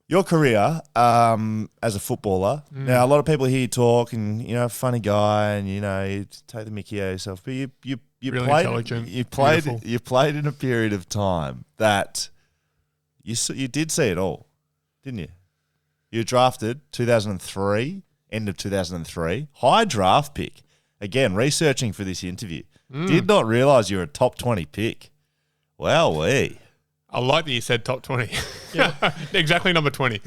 Your career as a footballer. Now, a lot of people hear you talk, and funny guy, and you take the mickey out of yourself. But you really played, intelligent. you played in a period of time that you did see it all, didn't you? You were drafted 2003, end of 2003, high draft pick. Again, researching for this interview, did not realise you were a top 20 pick. Wowee. I like that you said top 20. Yeah. Exactly number 20.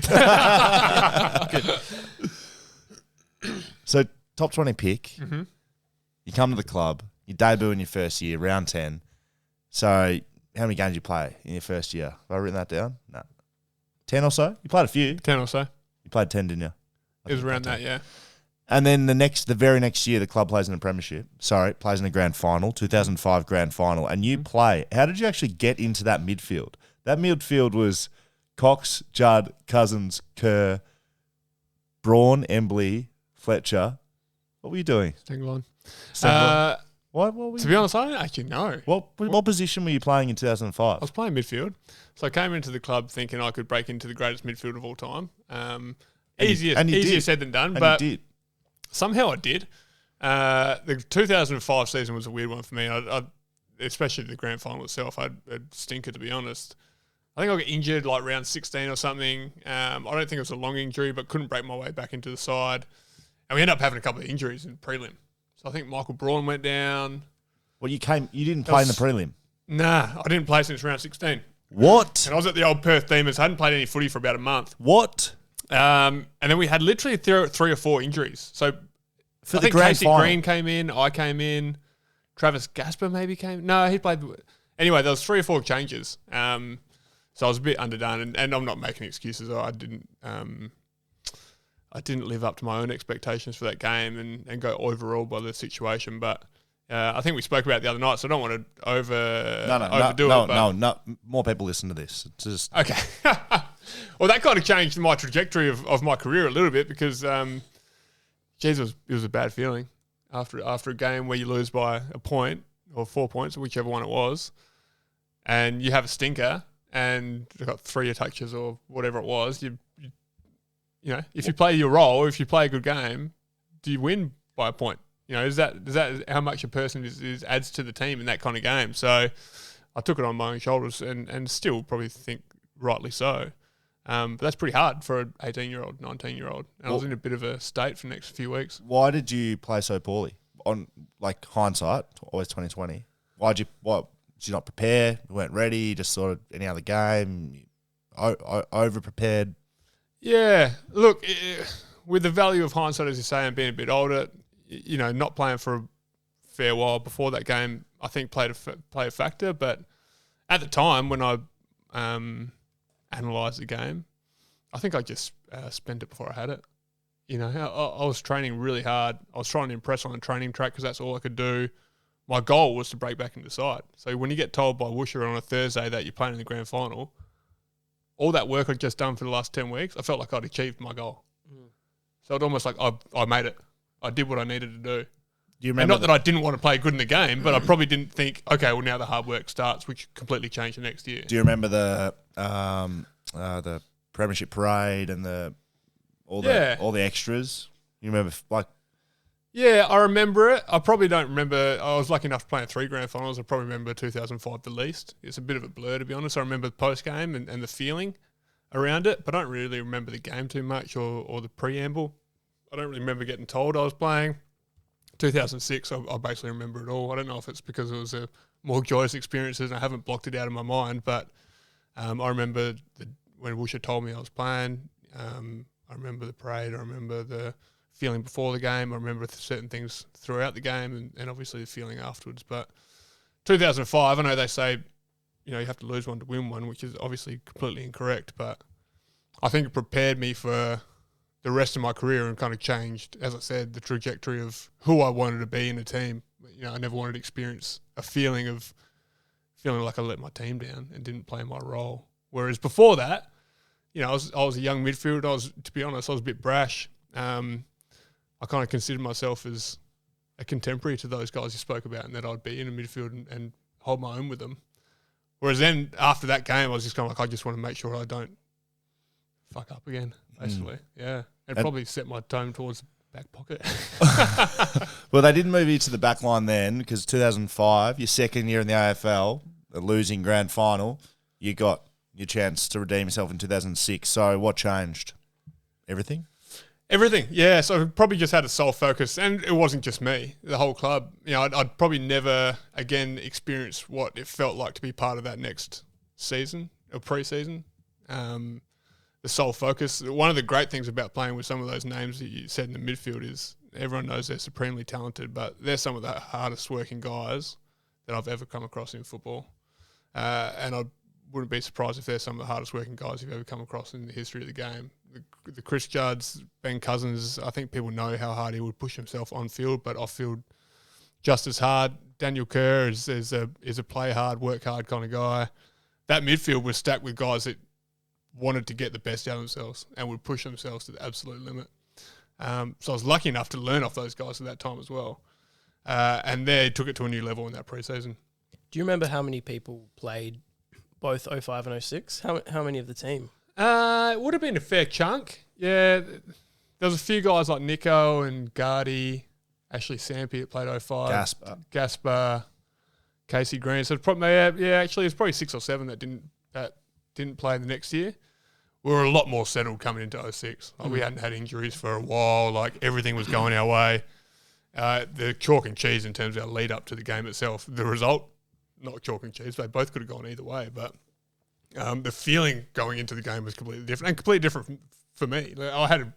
So, top 20 pick. Mm-hmm. You come to the club. You debut in your first year, round 10. So, how many games did you play in your first year? Have I written that down? No. 10 or so? You played a few. 10 or so. You played 10, didn't you? It was around that, yeah. And then the very next year, the club plays in the Premiership. Plays in the grand final, 2005 grand final. And you play. How did you actually get into that midfield? That midfield was Cox, Judd, Cousins, Kerr, Braun, Embley, Fletcher. What were you doing? Stengel What were you To be honest, I don't actually know. What position were you playing in 2005? I was playing midfield. So I came into the club thinking I could break into the greatest midfield of all time. Easier said than done, but you did. Somehow I did. The 2005 season was a weird one for me. I especially the grand final itself. I had a stinker, to be honest. I think I got injured like round 16 or something. I don't think it was a long injury, but couldn't break my way back into the side. And we ended up having a couple of injuries in prelim. So I think Michael Braun went down. Well, you didn't play in the prelim? Nah, I didn't play since round 16. What? And I was at the old Perth Demons. I hadn't played any footy for about a month. What? And then we had literally three or four injuries. So For I the think grand Casey final. Green came in. I came in. Travis Gasper maybe came. No, he played. Anyway, there was 3 or 4 changes. So I was a bit underdone, and I'm not making excuses. I didn't live up to my own expectations for that game and go overawed by the situation. But I think we spoke about it the other night, so I don't want to overdo it. No. More people listen to this. It's just okay. Well, that kind of changed my trajectory of my career a little bit because, it was a bad feeling after a game where you lose by a point or 4 points, whichever one it was, and you have a stinker and you've got 3 touches or whatever it was. You if you play your role, if you play a good game, do you win by a point? Is that how much a person is adds to the team in that kind of game? So I took it on my own shoulders and still probably think rightly so. But that's pretty hard for an 18-year-old, 19-year-old. And I was in a bit of a state for the next few weeks. Why did you play so poorly? On hindsight, always 2020. Why did you not prepare? You weren't ready? Just sort of any other game? Over prepared? Yeah. Look, with the value of hindsight, as you say, and being a bit older, not playing for a fair while before that game, I think played a factor. But at the time when I analyse the game, I think I just spent it before I had it. I was training really hard. I was trying to impress on the training track because that's all I could do. My goal was to break back into the side. So when you get told by Woosher on a Thursday that you're playing in the grand final, all that work I'd just done for the last 10 weeks, I felt like I'd achieved my goal. So it almost like I made it. I did what I needed to do. Do you remember? And not that I didn't want to play good in the game, but I probably didn't think, okay, well now the hard work starts, which completely changed the next year. Do you remember the Premiership parade and all the extras? You remember Yeah, I remember it. I probably don't remember. I was lucky enough to play in 3 grand finals. I probably remember 2005 the least. It's a bit of a blur, to be honest. I remember the post-game and the feeling around it, but I don't really remember the game too much or the preamble. I don't really remember getting told I was playing. 2006, I basically remember it all. I don't know if it's because it was a more joyous experience and I haven't blocked it out of my mind, but I remember when Woosher told me I was playing. I remember the parade. I remember the feeling before the game. I remember certain things throughout the game and obviously the feeling afterwards. But 2005, I know they say, you have to lose one to win one, which is obviously completely incorrect. But I think it prepared me for the rest of my career and kind of changed, as I said, the trajectory of who I wanted to be in a team. I never wanted to experience a feeling like I let my team down and didn't play my role. Whereas before that, I was a young midfielder. To be honest, I was a bit brash. I kind of considered myself as a contemporary to those guys you spoke about, and that I'd be in a midfield and hold my own with them. Whereas then after that game, I was just kind of like, I just want to make sure I don't fuck up again, basically. Yeah. And probably set my tone towards the back pocket. Well, they didn't move you to the back line then because 2005, your second year in the AFL, a losing grand final, you got your chance to redeem yourself in 2006. So what changed? Everything? Everything, yeah. So I probably just had a sole focus, and it wasn't just me, the whole club. You know, I'd probably never again experience what it felt like to be part of that next season or pre-season. The sole focus. One of the great things about playing with some of those names that you said in the midfield is everyone knows they're supremely talented, but they're some of the hardest working guys that I've ever come across in football. And I wouldn't be surprised if they're some of the hardest working guys you've ever come across in the history of the game. The Chris Judds, Ben Cousins, I think people know how hard he would push himself on field, but off field just as hard. Daniel Kerr is a play hard, work hard kind of guy. That midfield was stacked with guys that wanted to get the best out of themselves and would push themselves to the absolute limit. So I was lucky enough to learn off those guys at that time as well. And they took it to a new level in that pre-season. Do you remember how many people played both 05 and 06? How many of the team? It would have been a fair chunk. Yeah, there was a few guys like Nico and Gardy, Ashley Sampi that played 05. Gaspar, Casey Green. So it's probably, actually it's probably 6 or 7 that didn't play the next year. We were a lot more settled coming into 06. Like we hadn't had injuries for a while. Like everything was going our way. The chalk and cheese in terms of our lead up to the game itself. The result, not chalk and cheese. They both could have gone either way, but the feeling going into the game was completely different, and completely different for me. Like, I had,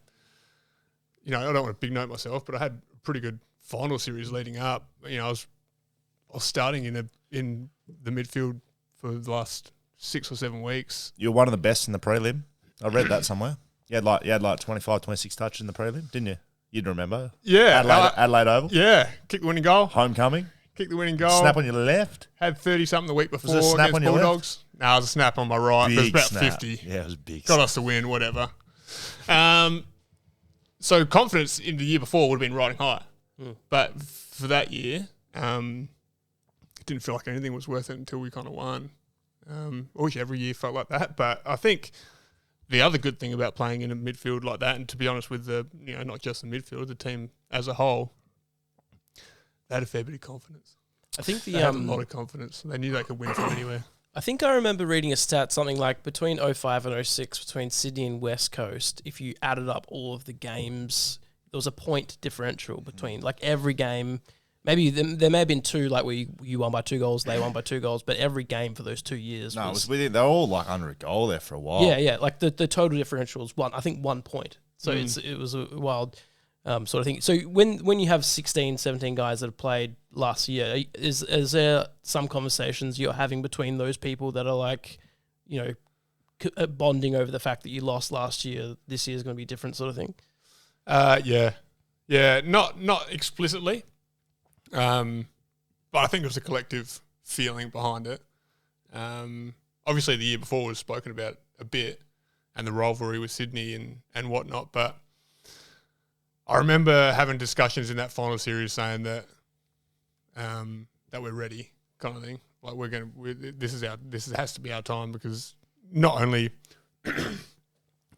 I don't want to big note myself, but I had a pretty good final series leading up. I was starting in the midfield for the last 6 or 7 weeks. You were one of the best in the prelim. I read that somewhere. You had like 25, 26 touches in the prelim, didn't you? You'd remember. Yeah. Adelaide Oval. Yeah. Kicked the winning goal. Homecoming. Kicked the winning goal. Snap on your left. Had 30-something the week before Was it a snap against on your Bulldogs. No, it was a snap on my right. Big It was about snap. 50. Yeah, it was big. Got us to win, whatever. So confidence in the year before would have been riding high. But for that year, it didn't feel like anything was worth it until we kind of won. Obviously every year felt like that, but I think the other good thing about playing in a midfield like that, and to be honest with not just the midfield, the team as a whole, they had a fair bit of confidence. I think they had a lot of confidence. They knew they could win from anywhere. I think I remember reading a stat, something like between 05 and 06, between Sydney and West Coast, if you added up all of the games, there was a point differential between, like, every game. Maybe there may have been 2, like, where you won by 2 goals, they won by 2 goals, but every game for those 2 years it was within. They were all like under a goal there for a while. Yeah. Like the total differential was 1 point. So it was a wild sort of thing. So when you have 16, 17 guys that have played last year, is there some conversations you're having between those people that are like, bonding over the fact that you lost last year, this year's going to be different sort of thing? Yeah. Not explicitly. But I think it was a collective feeling behind it. Obviously, the year before was spoken about a bit, and the rivalry with Sydney and whatnot. But I remember having discussions in that final series saying that that we're ready, kind of thing. Like this has to be our time, because not only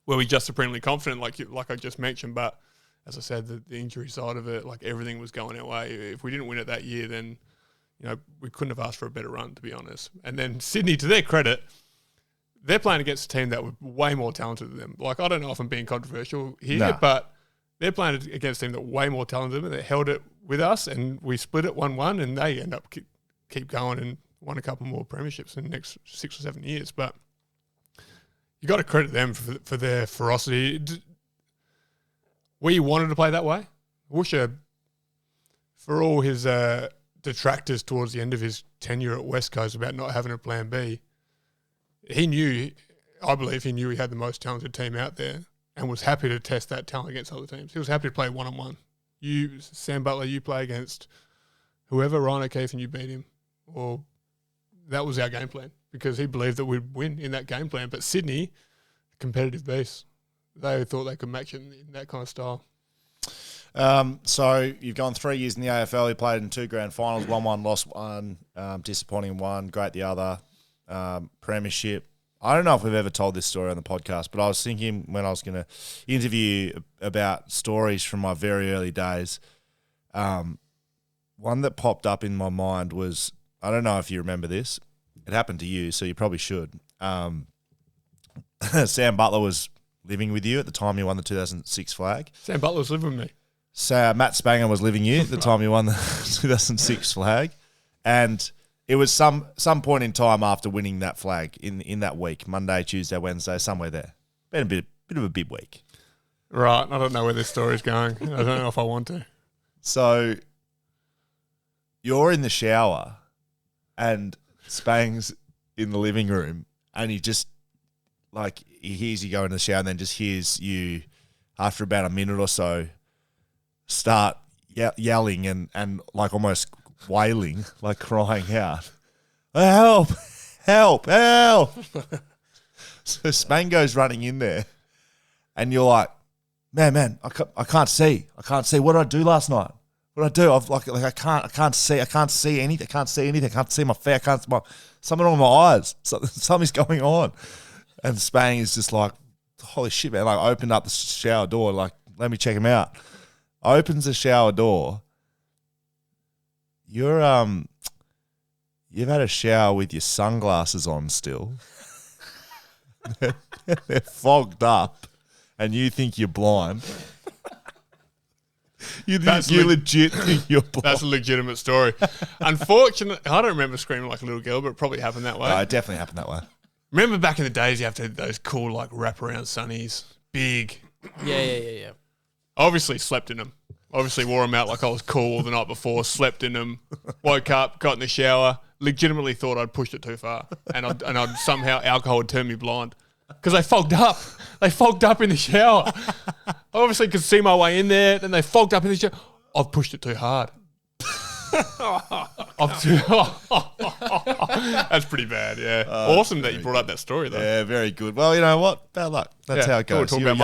were we just supremely confident, like I just mentioned, but as I said, the injury side of it, like everything was going our way. If we didn't win it that year, then we couldn't have asked for a better run, to be honest. And then Sydney, to their credit, they're playing against a team that were way more talented than them. Like, I don't know if I'm being controversial here, but they're playing against a team that were way more talented than them. They held it with us, and we split it 1-1, and they end up keep going and won a couple more premierships in the next 6 or 7 years. But you got to credit them for their ferocity. We wanted to play that way. Woosha, for all his detractors towards the end of his tenure at West Coast about not having a plan B, I believe he knew he had the most talented team out there and was happy to test that talent against other teams. He was happy to play one-on-one. You, Sam Butler, you play against whoever, Ryan O'Keefe, and you beat him. Or that was our game plan, because he believed that we'd win in that game plan. But Sydney, competitive beast, they thought they could match it in that kind of style. So you've gone 3 years in the AFL. You played in 2 grand finals, won one, lost one, disappointing one, great the other. Premiership, I don't know if we've ever told this story on the podcast, but I was thinking when I was going to interview about stories from my very early days, one that popped up in my mind was, I don't know if you remember this. It happened to you, so you probably should. Sam Butler was living with you at the time you won the 2006 flag. Sam Butler was living with me. So Matt Spanger was living you at the time you won the 2006 flag. And it was some point in time after winning that flag in that week, Monday, Tuesday, Wednesday, somewhere there. Been a bit of a big week. Right. I don't know where this story's going. I don't know if I want to. So you're in the shower and Spang's in the living room and he just, like, he hears you go in the shower and then just hears you, after about a minute or so, start yelling and like almost wailing, like crying out, help, help, help. So Spang goes running in there and you're like, man, I can't see. What did I do last night? What did I do? I can't see anything. I can't see my face. Something wrong with my eyes. Something's going on. And Spang is just like, holy shit, man. Like, opened up the shower door, like, let me check him out. Opens the shower door. You've had a shower with your sunglasses on still. They're fogged up and you think you're blind. You legit think you're blind. That's a legitimate story. Unfortunately, I don't remember screaming like a little girl, but it probably happened that way. No, it definitely happened that way. Remember back in the days, you have to have those cool, like, wraparound sunnies. Big. Yeah. Obviously slept in them. Obviously wore them out like I was cool the night before, slept in them, woke up, got in the shower, legitimately thought I'd pushed it too far and I'd somehow alcohol had turned me blind because they fogged up. They fogged up in the shower. I obviously could see my way in there, then they fogged up in the shower. I've pushed it too hard. That's pretty bad, yeah. Awesome that you brought up that story, though. Yeah, very good. Well, you know what? Bad luck. That's how it goes. Thought we were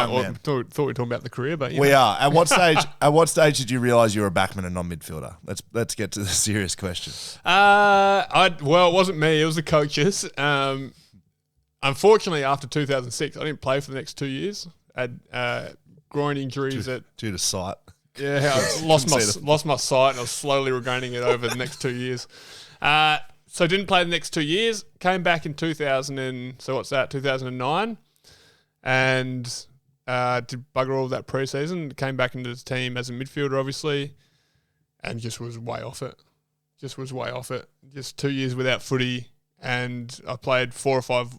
talking about the career, but we are. At what stage? At what stage did you realise you were a backman and not midfielder? Let's get to the serious question. Well, it wasn't me. It was the coaches. Unfortunately, after 2006, I didn't play for the next 2 years. I had groin injuries due to sight. Yeah, I lost my sight and I was slowly regaining it over the next 2 years. So didn't play the next 2 years. Came back in 2009 and did bugger all of that preseason. Came back into the team as a midfielder, obviously, and just was way off it. Just 2 years without footy, and I played 4 or 5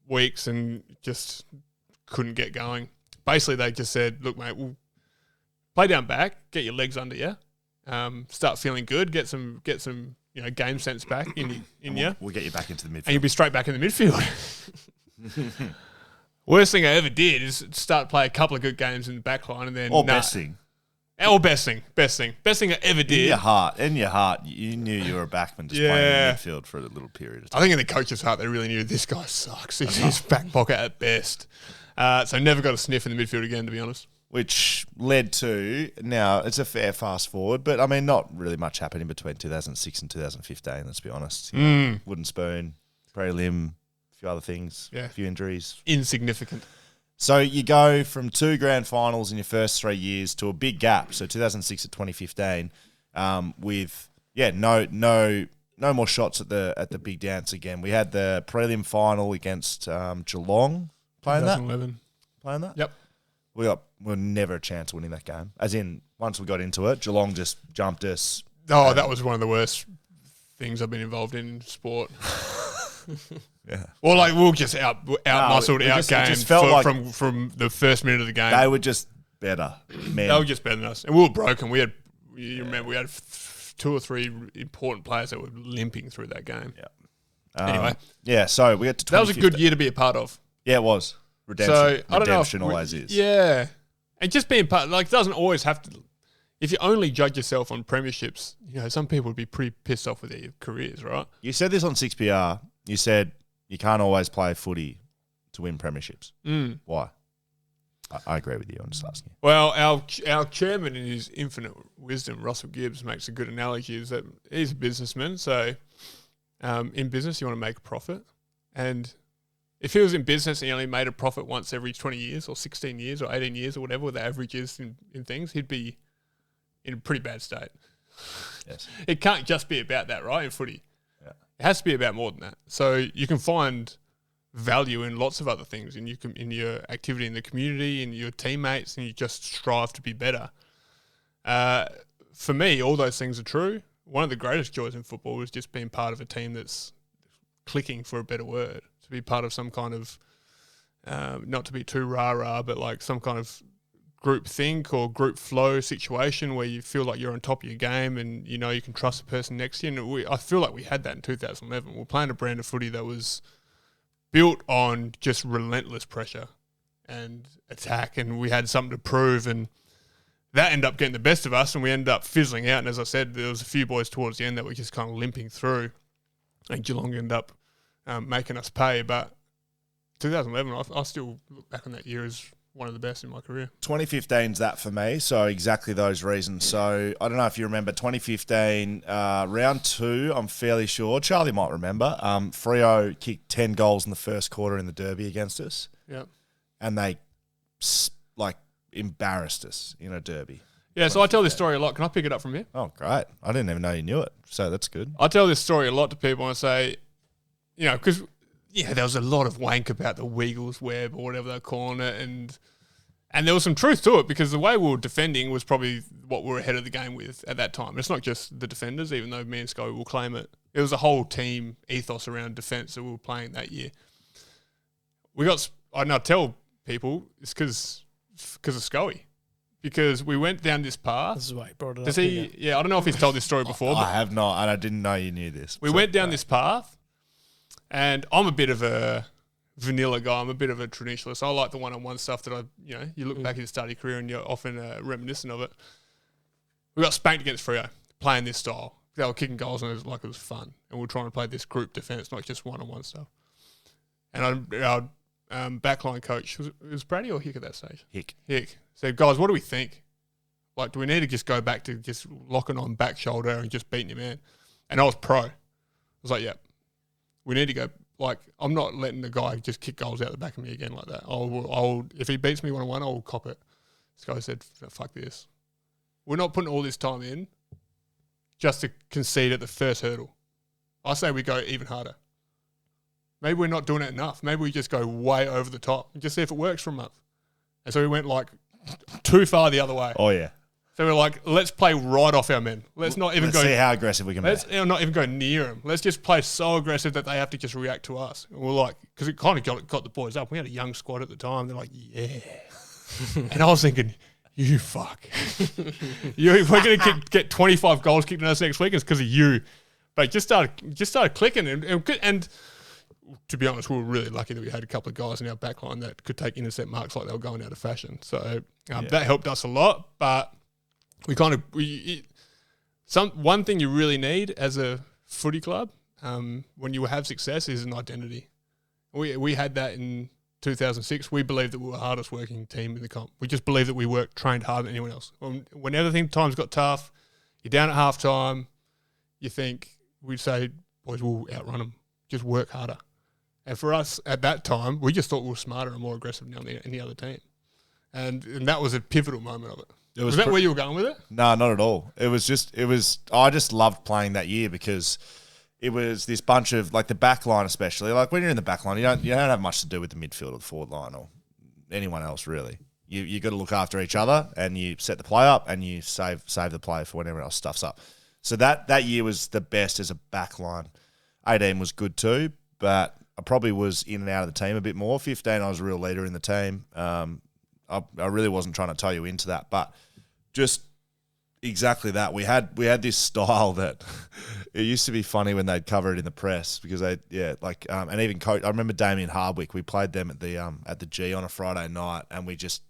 weeks and just couldn't get going. Basically, they just said, look, mate, we'll play down back, get your legs under you, start feeling good, get some game sense back in you. We'll get you back into the midfield. And you'll be straight back in the midfield. Worst thing I ever did is start play a couple of good games in the back line and then... best thing. Or best thing. Best thing I ever did. In your heart, you knew you were a backman just playing in the midfield for a little period of time. I think in the coach's heart, they really knew this guy sucks. He's back pocket at best. So never got a sniff in the midfield again, to be honest. Which led to, now it's a fair fast forward, but I mean, not really much happened in between 2006 and 2015, let's be honest. Wooden spoon, prelim, a few other things, a few injuries. Insignificant. So you go from 2 grand finals in your first 3 years to a big gap. So 2006 to 2015, with no more shots at the big dance again. We had the prelim final against Geelong. Playing 2011. Playing that? Yep. We were never a chance of winning that game. As in, once we got into it, Geelong just jumped us. Oh, that was one of the worst things I've been involved in sport. Yeah. Or like we'll just out-muscled, out-gamed from the first minute of the game. They were just better. Man. They were just better than us. And we were broken. You remember, we had 2 or 3 important players that were limping through that game. Yeah. Anyway. Yeah, so we got to 2015. That was a good year to be a part of. Yeah, it was. Redemption. So, I don't know Redemption always is. Yeah. And just being part, like, doesn't always have to, if you only judge yourself on premierships, some people would be pretty pissed off with their careers, right? You said this on 6PR. You said you can't always play footy to win premierships. Why? I agree with you. I'm just asking. Well, our chairman, in his infinite wisdom, Russell Gibbs, makes a good analogy, is that he's a businessman. So in business, you want to make a profit. And if he was in business and he only made a profit once every 20 years or 16 years or 18 years or whatever the average is in things, he'd be in a pretty bad state. Yes. It can't just be about that, right, in footy. Yeah. It has to be about more than that. So you can find value in lots of other things, in your activity in the community, in your teammates, and you just strive to be better. For me, all those things are true. One of the greatest joys in football is just being part of a team that's clicking, for a better word, to be part of some kind of, not to be too rah-rah, but like some kind of group think or group flow situation where you feel like you're on top of your game and you know you can trust the person next to you. And I feel like we had that in 2011. We're playing a brand of footy that was built on just relentless pressure and attack, and we had something to prove, and that ended up getting the best of us, and we ended up fizzling out. And as I said, there was a few boys towards the end that were just kind of limping through, and Geelong ended up making us pay. But 2011, I still look back on that year as one of the best in my career. 2015's that for me, so exactly those reasons. So I don't know if you remember 2015, round 2, I'm fairly sure. Charlie might remember. Freo kicked 10 goals in the first quarter in the derby against us. Yeah. And they, embarrassed us in a derby. Yeah, so I tell this story a lot. Can I pick it up from here? Oh, great. I didn't even know you knew it, so that's good. I tell this story a lot to people and I say, you know, because there was a lot of wank about the Weagles web or whatever they're calling it, and there was some truth to it because the way we were defending was probably what we were ahead of the game with at that time. It's not just the defenders, even though me and Scully will claim it. It was a whole team ethos around defence that we were playing that year. I tell people it's because of Scully. Because we went down this path. This is why he brought it Does up. he? Yeah, I don't know if he's told this story before. I have not, and I didn't know you knew this. We went down this path, and I'm a bit of a vanilla guy. I'm a bit of a traditionalist. I like the one-on-one stuff that you look back at your study career and you're often reminiscent of it. We got spanked against Freo, playing this style. They were kicking goals and it was fun. And we were trying to play this group defence, not just one-on-one stuff. And our backline coach, was Brady or Hick at that stage? Hick. Said, guys, what do we think? Like, do we need to just go back to just locking on back shoulder and just beating your man? And I was pro. I was like, yeah, we need to go. Like, I'm not letting the guy just kick goals out the back of me again like that. I'll if he beats me 1-on-1, I'll cop it. This guy said, fuck this. We're not putting all this time in just to concede at the first hurdle. I say we go even harder. Maybe we're not doing it enough. Maybe we just go way over the top and just see if it works for a month. And so we went like too far the other way. Oh, yeah. So we're like, let's play right off our men. Let's see how aggressive we can be. Let's not even go near them. Let's just play so aggressive that they have to just react to us. And we're like, because it kind of got the boys up. We had a young squad at the time. They're like, yeah. And I was thinking, you fuck. We're going to get 25 goals kicked in us next week. It's because of you. But it just started clicking. And to be honest, we were really lucky that we had a couple of guys in our backline that could take intercept marks like they were going out of fashion. So that helped us a lot. But one thing you really need as a footy club when you have success is an identity. We had that in 2006. We believed that we were the hardest working team in the comp. We just believed that we trained harder than anyone else. When times got tough, you're down at half time, we'd say, boys, we'll outrun them. Just work harder. And for us at that time, we just thought we were smarter and more aggressive than any other team. And that was a pivotal moment of it. Was that where you were going with it? No, not at all. I just loved playing that year because it was this bunch of, like the back line especially. Like when you're in the back line, you don't have much to do with the midfield or the forward line or anyone else really. You got to look after each other and you set the play up and you save the play for whenever else stuffs up. So that year was the best as a back line. 18 was good too, but I probably was in and out of the team a bit more. 15, I was a real leader in the team. I really wasn't trying to tie you into that, but just exactly that. We had this style that it used to be funny when they'd cover it in the press because and even coach. I remember Damien Hardwick. We played them at the G on a Friday night, and we just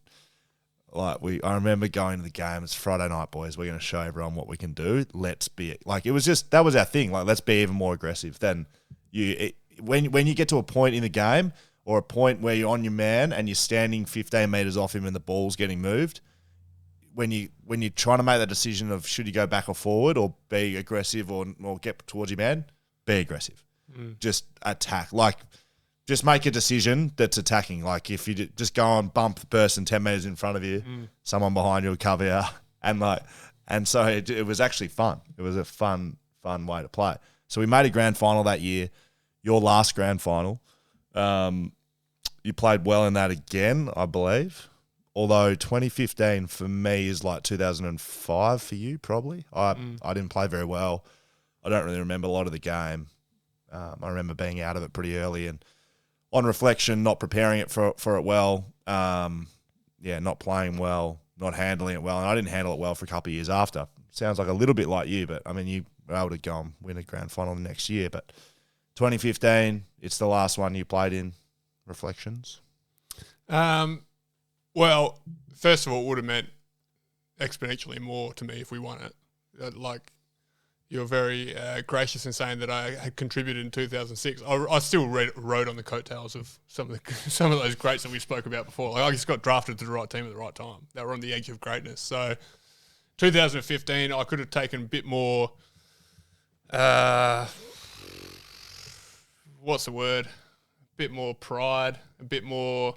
I remember going to the game. It's Friday night, boys. We're going to show everyone what we can do. Let's be like it was just that was our thing. Like let's be even more aggressive than you. When you get to a point in the game or a point where you're on your man and you're standing 15 metres off him and the ball's getting moved, when you're trying to make that decision of should you go back or forward or be aggressive or get towards your man, be aggressive. Just attack. Like just make a decision that's attacking. Like if you just go and bump the person 10 metres in front of you, someone behind you will cover you. And so it was actually fun. It was a fun way to play. So we made a grand final that year, your last grand final. You played well in that again, I believe. Although 2015 for me is like 2005 for you, probably. I didn't play very well. I don't really remember a lot of the game. I remember being out of it pretty early and on reflection, not preparing it for it well. Not playing well, not handling it well. And I didn't handle it well for a couple of years after. Sounds like a little bit like you, but I mean, you were able to go and win a grand final the next year. But 2015, it's the last one you played in. Reflections? Well, first of all, it would have meant exponentially more to me if we won it. You're very gracious in saying that I had contributed in 2006. I still rode on the coattails of some of those greats that we spoke about before. Like I just got drafted to the right team at the right time. They were on the edge of greatness. So 2015, I could have taken a bit more. What's the word? A bit more pride, a bit more.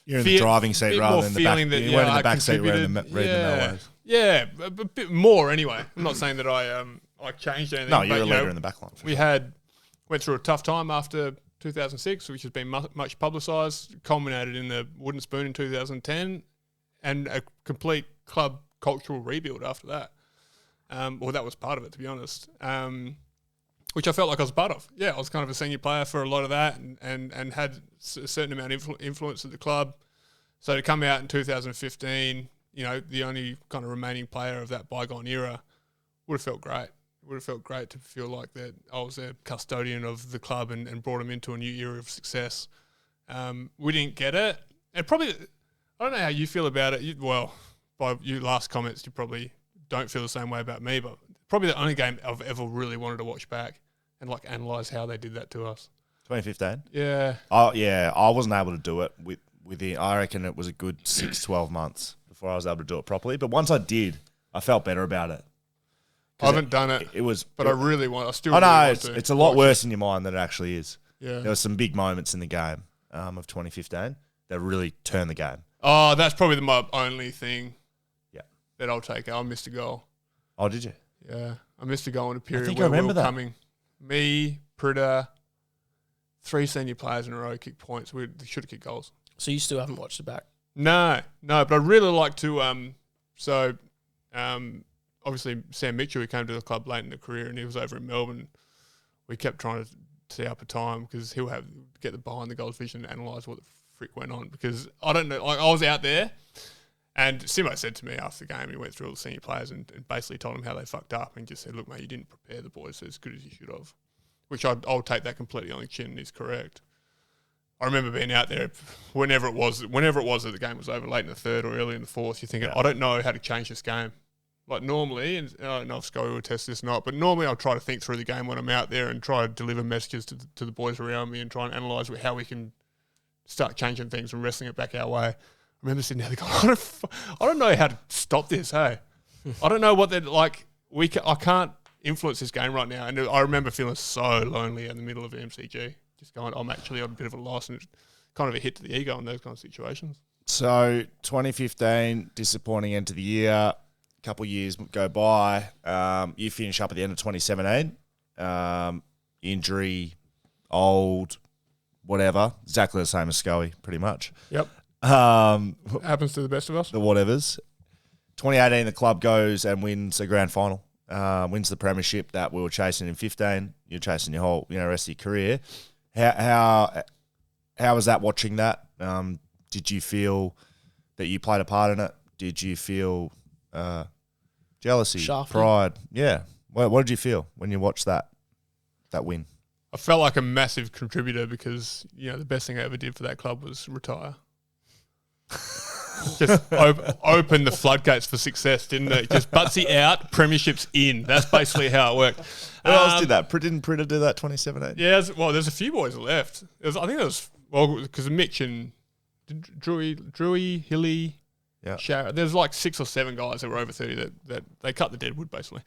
You're in the driving seat rather than the back. That, you weren't in the back seat reading the mailways. Yeah, a bit more anyway. I'm not saying that I changed anything. No, you're a leader in the back line. Went through a tough time after 2006, which has been much publicised, culminated in the wooden spoon in 2010, and a complete club cultural rebuild after that. That was part of it, to be honest. Which I felt like I was part of. Yeah, I was kind of a senior player for a lot of that and had a certain amount of influence at the club. So to come out in 2015, the only kind of remaining player of that bygone era would have felt great. It would have felt great to feel like that I was a custodian of the club and brought them into a new era of success. We didn't get it. And probably, I don't know how you feel about it. By your last comments, you probably don't feel the same way about me, but probably the only game I've ever really wanted to watch back and analyse how they did that to us. 2015? Yeah. Oh, yeah. I wasn't able to do it within, I reckon it was a good 6-12 months before I was able to do it properly. But once I did, I felt better about it. I haven't done it. I really want. I still. It's a lot worse in your mind than it actually is. Yeah. There were some big moments in the game of 2015 that really turned the game. Oh, that's probably my only thing. Yeah. That I'll take. I missed a goal. Oh, did you? Yeah, I missed a goal in a period I where we remember were that. coming. Me, Pritter, 3 senior players in a row kicked points. We should have kicked goals. So you still haven't watched it back? No, but I'd really like to. Obviously Sam Mitchell, who came to the club late in the career, and he was over in Melbourne. We kept trying to tee up a time because he'll get the behind the goals vision and analyse what the frick went on. Because I don't know, I was out there, and Simo said to me after the game, he went through all the senior players and basically told them how they fucked up, and just said, "Look, mate, you didn't prepare the boys as good as you should have." Which I'll take that completely on the chin, and he's correct. I remember being out there whenever it was that the game was over, late in the third or early in the fourth. You're thinking, I don't know how to change this game. Like normally, and I don't know if Scully will test this or not, but normally I'll try to think through the game when I'm out there and try to deliver messages to the boys around me and try and analyse how we can start changing things and wrestling it back our way. I remember sitting there going, I don't know how to stop this, hey? I don't know what they're like. I can't influence this game right now. And I remember feeling so lonely in the middle of MCG, just going, I'm actually on a bit of a loss, and it's kind of a hit to the ego in those kind of situations. So 2015, disappointing end to the year. Couple of years go by. You finish up at the end of 2017. Injury, old, whatever. Exactly the same as Scully, pretty much. Yep. Happens to the best of us. The whatevers. 2018, the club goes and wins a grand final. Wins the Premiership that we were chasing in 15. You're chasing your whole rest of your career. How was that watching that? Did you feel that you played a part in it? Did you feel jealousy, Shafted. pride? Yeah. What did you feel when you watched that win? I felt like a massive contributor because, the best thing I ever did for that club was retire. Just open the floodgates for success, didn't it? Just Buttsy out, Premiership's in. That's basically how it worked. Who else did that? Didn't Pritter do that 2017? Yeah, there's a few boys left. Because Mitch and Drewy, Hilly, yeah. Shara. There's like 6 or 7 guys that were over 30 that they cut the deadwood, basically.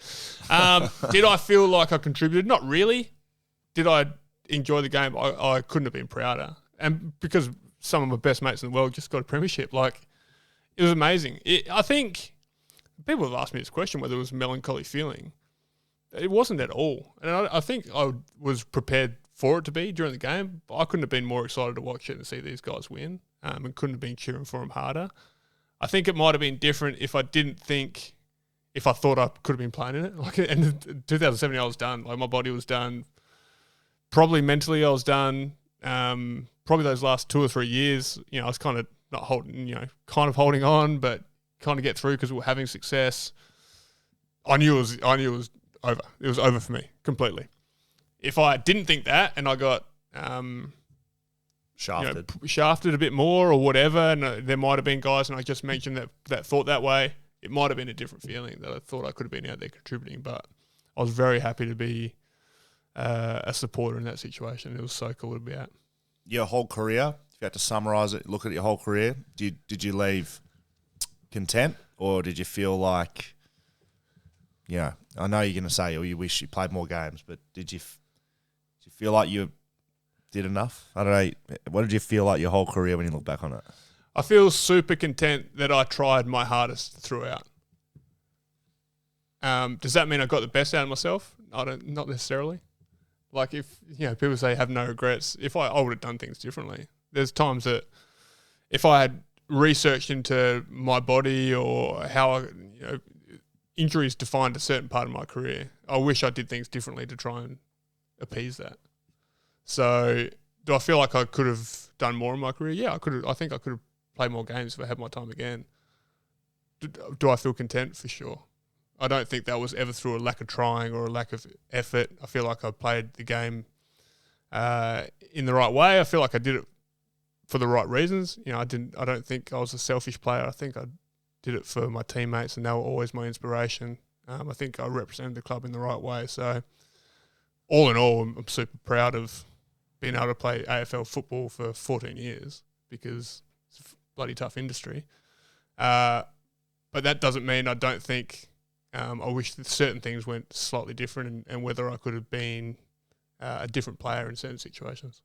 Did I feel like I contributed? Not really. Did I enjoy the game, I couldn't have been prouder. And because some of my best mates in the world just got a premiership, like, it was amazing. I think people have asked me this question, whether it was a melancholy feeling. It wasn't at all. And I think I was prepared for it to be during the game. But I couldn't have been more excited to watch it and see these guys win, and couldn't have been cheering for them harder. I think it might have been different if I thought I could have been playing in it. Like, in 2017, I was done. Like, my body was done. Probably mentally, I was done. Probably those last 2 or 3 years, I was kind of holding on, but kind of get through because we were having success. I knew it was over. It was over for me completely. If I didn't think that and I got shafted a bit more or whatever, and there might have been guys, and I just mentioned that thought that way, it might have been a different feeling, that I thought I could have been out there contributing. But I was very happy to be a supporter in that situation. It was so cool to be at. Your whole career, if you had to summarise it, look at your whole career, did you leave content, or did you feel like, I know you're going to say, you wish you played more games, but did you feel like you did enough? I don't know. What did you feel like your whole career when you look back on it? I feel super content that I tried my hardest throughout. Does that mean I got the best out of myself? Not necessarily. Like, if people say have no regrets, if I would have done things differently. There's times that if I had researched into my body or how injuries defined a certain part of my career, I wish I did things differently to try and appease that. So, do I feel like I could have done more in my career? Yeah, I could have. I think I could have played more games if I had my time again. Do I feel content? For sure. I don't think that was ever through a lack of trying or a lack of effort. I feel like I played the game in the right way. I feel like I did it for the right reasons. I don't think I was a selfish player. I think I did it for my teammates, and they were always my inspiration. I think I represented the club in the right way. So, all in all, I'm super proud of being able to play AFL football for 14 years, because it's a bloody tough industry. But that doesn't mean I don't think I wish that certain things went slightly different, and whether I could have been a different player in certain situations.